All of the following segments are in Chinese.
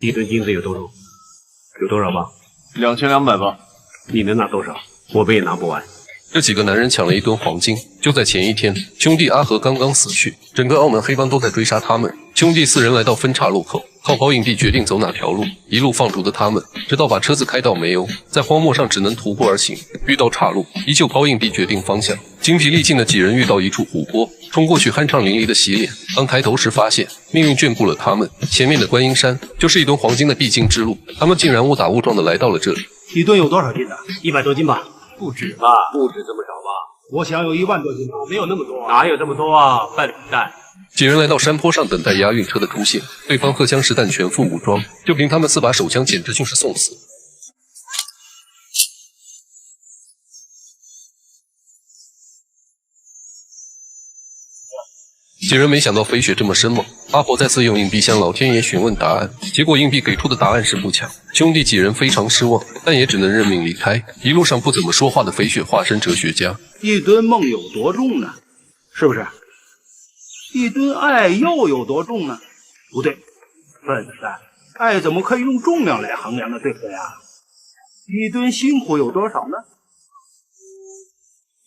一吨金子有多重？有多少磅2200磅。你能拿多少？我们也拿不完。这几个男人抢了1吨黄金，就在前一天，兄弟阿和刚刚死去，整个澳门黑帮都在追杀他们。兄弟4人来到分岔路口，靠抛硬币决定走哪条路，一路放逐的他们，直到把车子开到没油，在荒漠上只能徒步而行。遇到岔路，依旧抛硬币决定方向。精疲力尽的几人遇到一处湖泊，冲过去酣畅淋漓的洗脸。当抬头时，发现命运眷顾了他们，前面的观音山就是1吨黄金的必经之路，他们竟然误打误撞的来到了这里。1吨有多少斤的？100多斤吧。不止吧？不止这么少吧？我想有1万多斤吧？没有那么多哪有这么多啊？笨蛋！几人来到山坡上等待押运车的出现，对方荷枪实弹，全副武装，就凭他们4把手枪，简直就是送死。几人没想到飞雪这么生猛，阿婆再次用硬币向老天爷询问答案，结果硬币给出的答案是不抢。兄弟几人非常失望，但也只能认命离开。一路上不怎么说话的飞雪化身哲学家。1吨梦有多重呢？是不是？1吨爱又有多重呢？不对，笨蛋，爱怎么可以用重量来衡量的，对不对啊？1吨辛苦有多少呢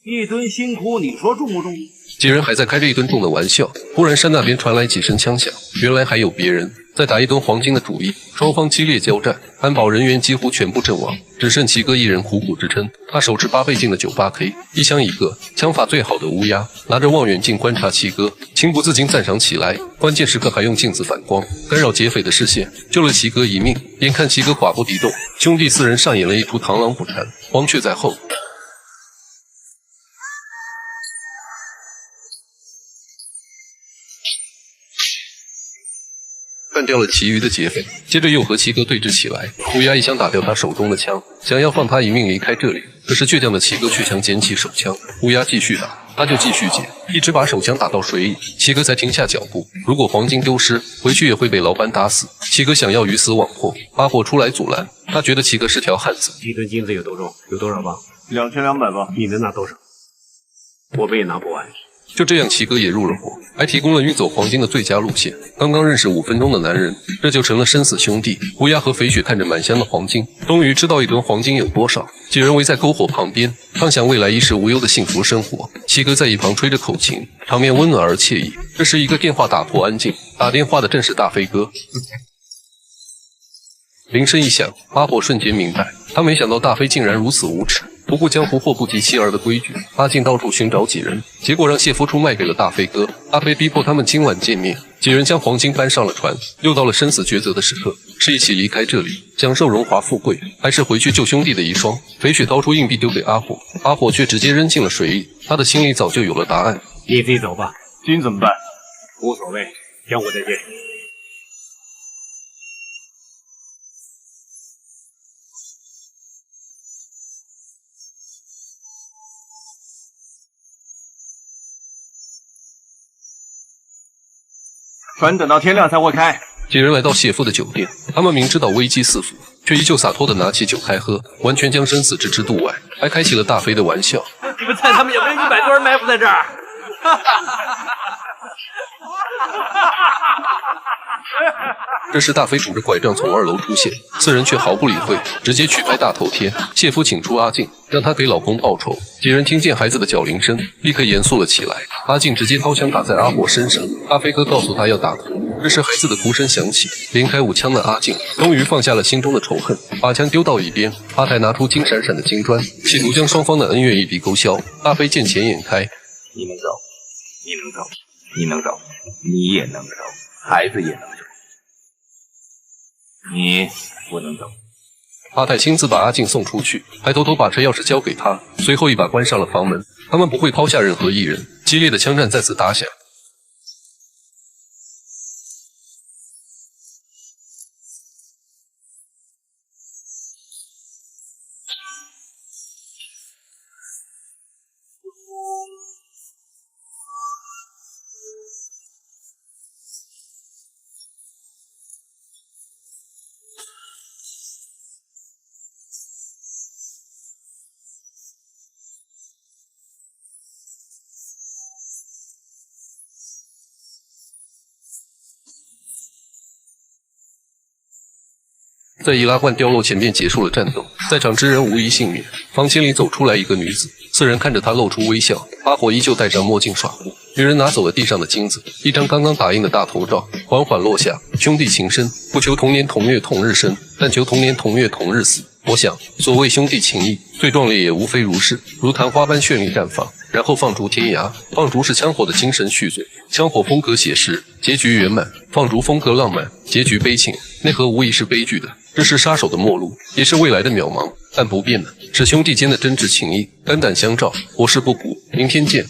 ？1吨辛苦，你说重不重？几人还在开着1吨重的玩笑，忽然山那边传来几声枪响，原来还有别人在打1吨黄金的主意。双方激烈交战，安保人员几乎全部阵亡，只剩齐哥一人苦苦支撑。他手持8倍镜的 98K， 一枪一个，枪法最好的乌鸦，拿着望远镜观察齐哥，情不自禁赞赏起来。关键时刻还用镜子反光，干扰劫匪的视线，救了齐哥一命。眼看齐哥寡不敌众，兄弟4人上演了一出螳螂捕蝉，黄雀在后。干掉了其余的劫匪，接着又和齐哥对峙起来。乌鸦一枪打掉他手中的枪，想要放他一命离开这里，可是倔强的齐哥却想捡起手枪。乌鸦继续打，他就继续捡，一直把手枪打到水里，齐哥才停下脚步。如果黄金丢失，回去也会被老板打死。齐哥想要鱼死网破，阿火出来阻拦，他觉得齐哥是条汉子。1吨金子有多重？有多少磅2200磅。你能拿多少？我们也拿不完。就这样，齐哥也入了伙，还提供了运走黄金的最佳路线。刚刚认识5分钟的男人，这就成了生死兄弟。乌鸦和肥雪看着满箱的黄金，终于知道1吨黄金有多少。几人围在篝火旁边，畅想未来衣食无忧的幸福生活。齐哥在一旁吹着口琴，场面温暖而惬意。这时，一个电话打破安静，打电话的正是大飞哥。铃声一响，阿火瞬间明白，他没想到大飞竟然如此无耻。不顾江湖祸不及妻儿的规矩，阿静到处寻找几人，结果让谢夫出卖给了大飞哥。大飞逼迫他们今晚见面，几人将黄金搬上了船。又到了生死抉择的时刻，是一起离开这里，享受荣华富贵，还是回去救兄弟的遗孀？肥雪掏出硬币丢给阿火，阿火却直接扔进了水里。他的心里早就有了答案。你自己走吧，金怎么办？无所谓，江湖再见。船等到天亮才会开。几人来到谢夫的酒店，他们明知道危机四伏，却依旧洒脱地拿起酒开喝，完全将生死置之度外，还开起了大飞的玩笑。你们猜他们有没有100多人埋伏在这儿？这时大飞拄着拐杖从2楼出现，4人却毫不理会，直接去拍大头贴。谢夫请出阿静，让他给老公报仇。几人听见孩子的脚铃声，立刻严肃了起来。阿静直接掏枪打在阿火身上，大飞哥告诉他要打头。这时孩子的哭声响起，连开5枪的阿静终于放下了心中的仇恨，把枪丢到一边。阿泰拿出金闪闪的金砖，企图将双方的恩怨一笔勾销。大飞见钱眼开，你能走，你能走，你能走，你也能走，孩子也能走，你不能走。阿泰亲自把阿静送出去，还偷偷把车钥匙交给他，随后一把关上了房门。他们不会抛下任何一人。激烈的枪战再次打响。在易拉罐掉落前便结束了战斗，在场之人无一幸免。房间里走出来一个女子，四人看着她露出微笑。阿火依旧戴着墨镜耍酷。女人拿走了地上的金子，一张刚刚打印的大头照缓缓落下。兄弟情深，不求同年同月同日生，但求同年同月同日死。我想，所谓兄弟情谊，最壮烈也无非如是，如昙花般绚丽绽放，然后放逐天涯。放逐是枪火的精神续作，枪火风格写实，结局圆满；放逐风格浪漫，结局悲情，内核无疑是悲剧的。这是杀手的末路，也是未来的渺茫，但不变的是兄弟间的真挚情谊，肝胆相照，我誓不古。明天见。